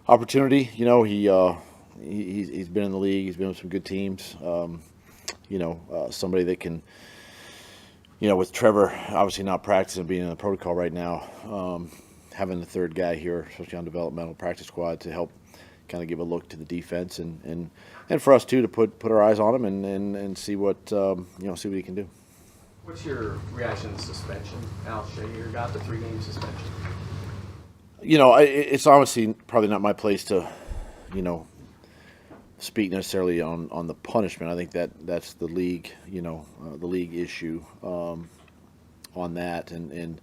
Opportunity. He's been in the league. He's been with some good teams. Somebody that can, with Trevor obviously not practicing, being in the protocol right now, having the third guy here, especially on developmental practice squad, to help kind of give a look to the defense and for us too to put our eyes on him and see what see what he can do. What's your reaction to the suspension? Al-Shaair got the 3-game suspension. It's honestly probably not my place to, speak necessarily on the punishment. I think that's the league, the league issue on that. And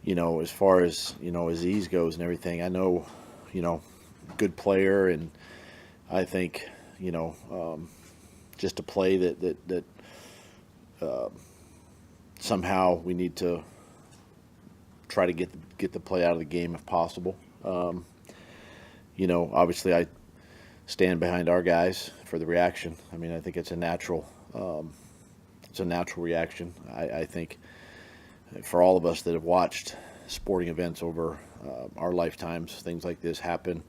as far as, Aziz goes and everything, I know, good player. And I think, just a play that somehow we need to try to get the play out of the game if possible. Obviously I stand behind our guys for the reaction. I mean, I think it's a natural reaction. I think for all of us that have watched sporting events over our lifetimes, things like this happen.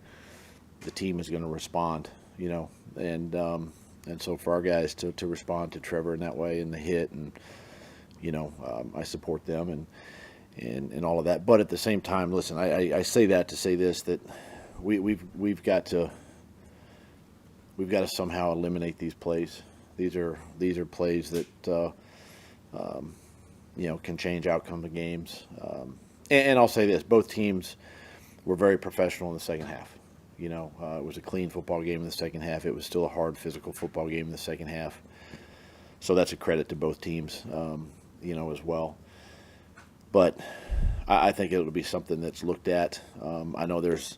The team is going to respond, and so for our guys to respond to Trevor in that way and the hit, and I support them and all of that. But at the same time, listen, I say that to say this, that we've got to somehow eliminate these plays. These are plays that can change outcome of games. And I'll say this: both teams were very professional in the second half. It was a clean football game in the second half. It was still a hard physical football game in the second half. So that's a credit to both teams, as well. But I think it'll be something that's looked at. I know there's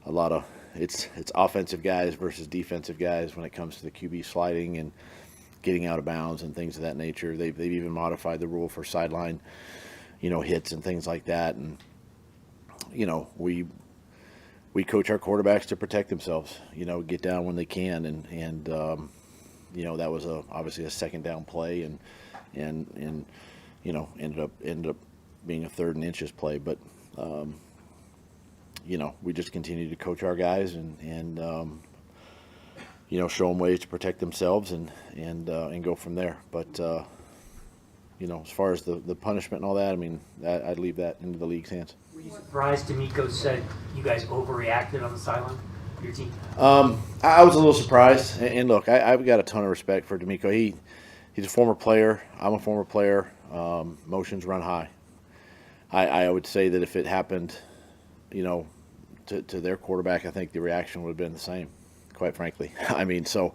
a lot of it's offensive guys versus defensive guys when it comes to the QB sliding and getting out of bounds and things of that nature. They've even modified the rule for sideline, hits and things like that. And we coach our quarterbacks to protect themselves. Get down when they can, and that was obviously a second down play, and ended up being a 3rd and inches play. But we just continue to coach our guys and show them ways to protect themselves and go from there. But as far as the punishment and all that, I mean, I'd leave that into the league's hands. Were you surprised DeMeco said you guys overreacted on the sideline, your team? I was a little surprised. And look, I've got a ton of respect for DeMeco. He's a former player. I'm a former player. Emotions run high. I would say that if it happened, to their quarterback, I think the reaction would have been the same, quite frankly. I mean, so,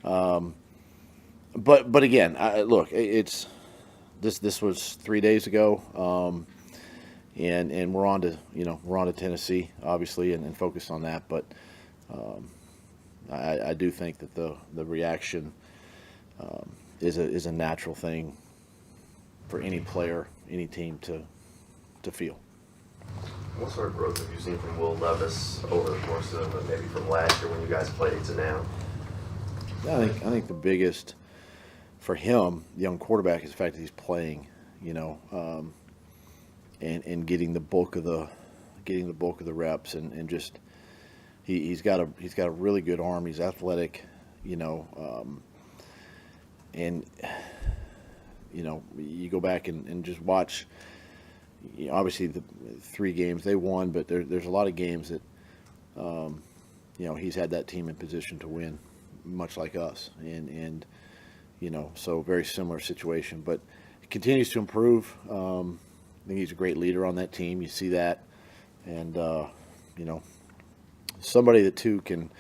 but again, look, it's this was 3 days ago, and we're on to Tennessee, obviously, and focused on that. But I do think that the reaction is a natural thing for any player, any team to feel. What sort of growth have you seen from Will Levis over the course of maybe from last year when you guys played to now? I think the biggest for him, the young quarterback, is the fact that he's playing, and getting the bulk of the reps, and just he's got a really good arm. He's athletic, and you go back and just watch. Obviously, the 3 games they won, but there's a lot of games that he's had that team in position to win, much like us, and so very similar situation. But he continues to improve. I think he's a great leader on that team. You see that, and somebody that too can,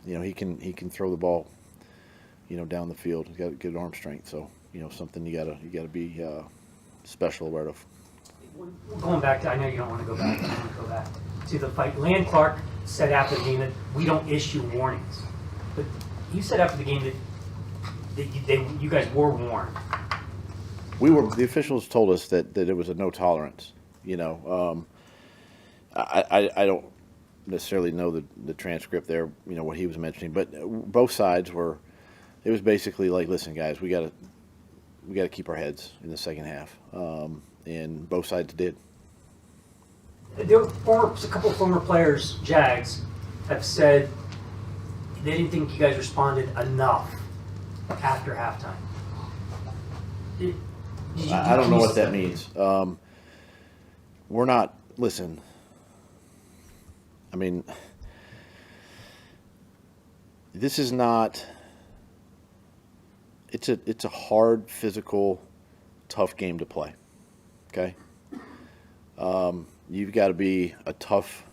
he can throw the ball, down the field. He's got good arm strength, so something you gotta be special aware of. Going back to, I know you don't want to go back, but I want to go back to the fight. Land Clark said after the game that we don't issue warnings. But you said after the game that you guys were warned. The officials told us that it was a no tolerance. I don't necessarily know the transcript there, what he was mentioning, but both sides were, it was basically like, listen, guys, we got to keep our heads in the second half. And both sides did. there were a couple of former players, Jags, have said they didn't think you guys responded enough after halftime. I don't know what that means. We're not, listen, I mean, this is not, it's a hard, physical, tough game to play, okay? You've got to be a tough,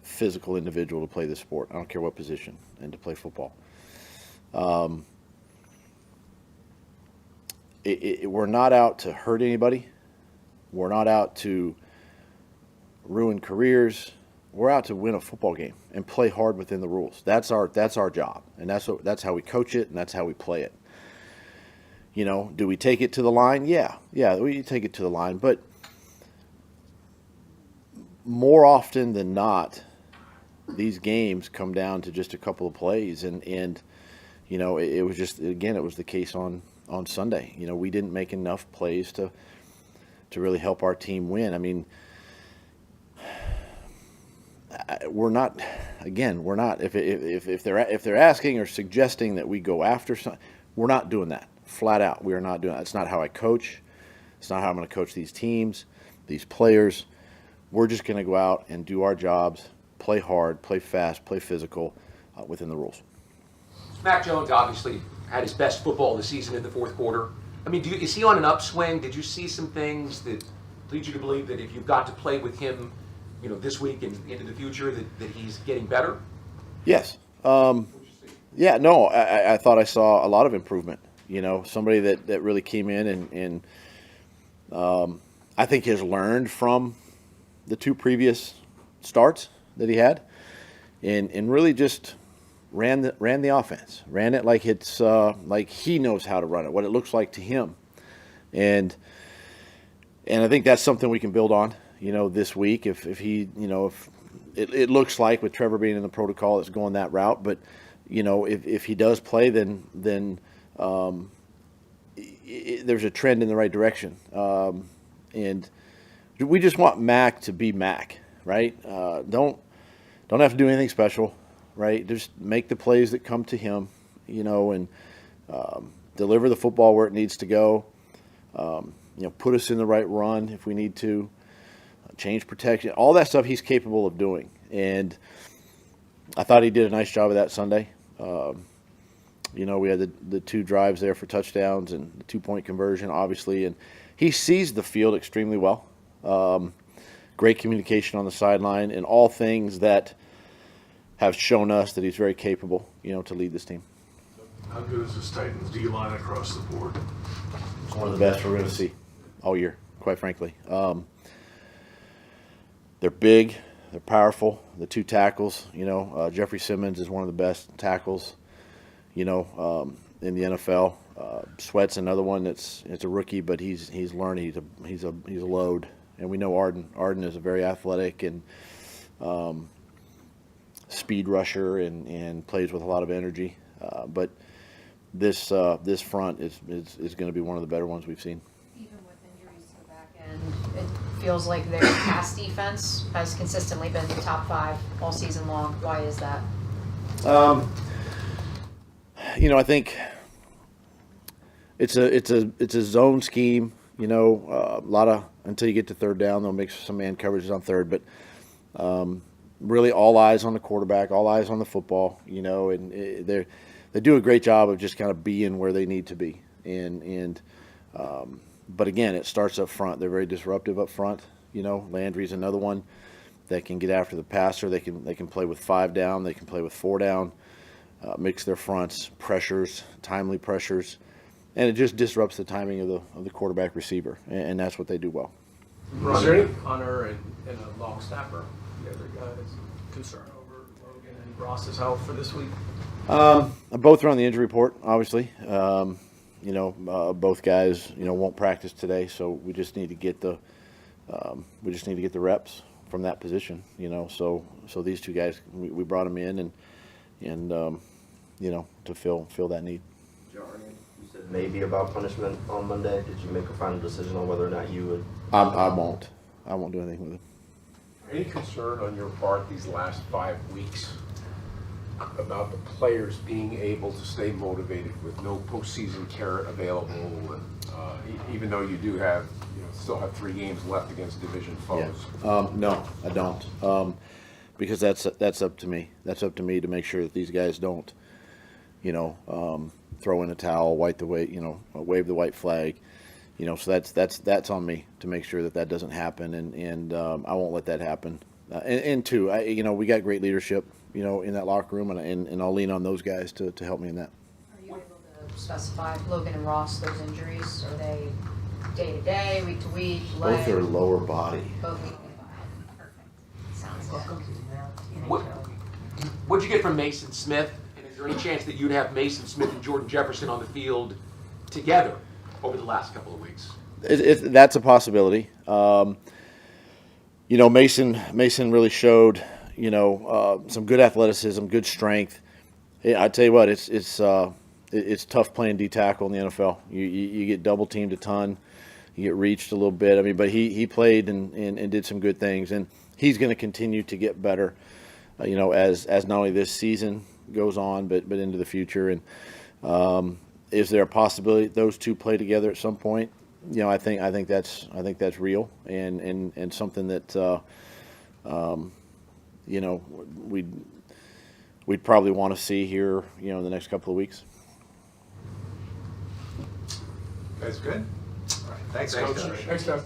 physical individual to play this sport. I don't care what position, and to play football. We're not out to hurt anybody. We're not out to ruin careers. We're out to win a football game and play hard within the rules. That's our job, and that's how we coach it, and that's how we play it. You know, do we take it to the line? Yeah, we take it to the line, but more often than not, these games come down to just a couple of plays, and you know, it was just, again, it was the case on Sunday. You know, we didn't make enough plays to really help our team win. I mean, we're not, if they're asking or suggesting that we go after something, we're not doing that. Flat out, we are not doing that. It's not how I coach. It's not how I'm going to coach these teams, these players. We're just going to go out and do our jobs, play hard, play fast, play physical within the rules. Mac Jones obviously had his best football of the season in the fourth quarter. I mean, is he on an upswing? Did you see some things that lead you to believe that if you've got to play with him, you know, this week and into the future, that he's getting better? Yes. Yeah, no, I thought I saw a lot of improvement. You know, somebody that really came in and I think has learned from the two previous starts that he had, and really just ran the offense, ran it like it's like he knows how to run it, what it looks like to him, and I think that's something we can build on. You know, this week, if he, you know, if it looks like with Trevor being in the protocol, it's going that route, but you know, if he does play, then there's a trend in the right direction, and we just want Mac to be Mac, right? Don't have to do anything special, right? Just make the plays that come to him, you know, and deliver the football where it needs to go. You know, put us in the right run if we need to, change protection, all that stuff he's capable of doing. And I thought he did a nice job of that Sunday. You know, we had the two drives there for touchdowns and the 2-point conversion, obviously, and he sees the field extremely well. Great communication on the sideline, and all things that have shown us that he's very capable, you know, to lead this team. How good is this Titans D-line across the board? It's one of the best we're going to see all year, quite frankly. They're big, they're powerful. The two tackles, you know, Jeffrey Simmons is one of the best tackles, you know, in the NFL. Sweat's another one it's a rookie, but he's learning. He's a load. And we know Arden is a very athletic and speed rusher and plays with a lot of energy. But this front is going to be one of the better ones we've seen. Even with injuries to the back end, it feels like their pass defense has consistently been top 5 all season long. Why is that? You know, I think it's a zone scheme. You know, a lot of, until you get to third down, they'll make some man coverages on third, but really all eyes on the quarterback, all eyes on the football. You know, and they do a great job of just kind of being where they need to be. But again, it starts up front. They're very disruptive up front. You know, Landry's another one that can get after the passer. They can play with 5 down. They can play with 4 down. Mix their fronts, pressures, timely pressures, and it just disrupts the timing of the quarterback receiver, and that's what they do well. Running, Hunter, and a long snapper. The other guys concerned over Logan and Ross's health for this week. Both are on the injury report, obviously. You know, both guys, you know, won't practice today, so we just need to get the reps from that position. You know, so these two guys, we brought them in and you know, to fill that need. You said maybe about punishment on Monday. Did you make a final decision on whether or not you would? I won't do anything with it. Any concern on your part these last 5 weeks about the players being able to stay motivated with no postseason carrot available, and even though you do have, still have 3 games left against division foes? No, I don't. Because that's up to me. That's up to me to make sure that these guys don't, throw in a towel, wave the white flag. So that's on me to make sure that doesn't happen, and I won't let that happen. And two, we got great leadership, in that locker room, and I'll lean on those guys to help me in that. Are you able to specify Logan and Ross, those injuries? Are they day to day, week to week, leg? Both are lower body. Both lower body. Perfect. Sounds good. Welcome to the What- NHL. What'd you get from Mason Smith? And is there any chance that you'd have Mason Smith and Jordan Jefferson on the field together over the last couple of weeks? That's a possibility. Mason really showed, some good athleticism, good strength. I tell you what, it's tough playing D tackle in the NFL. You get double teamed a ton, you get reached a little bit. But he played and did some good things, and he's going to continue to get better. As not only this season goes on, but into the future. And is there a possibility those two play together at some point? I think that's real, and something that we'd probably want to see here, in the next couple of weeks. That's good. All right. Thanks, Thanks, Coach. Coach. Thanks, Doug.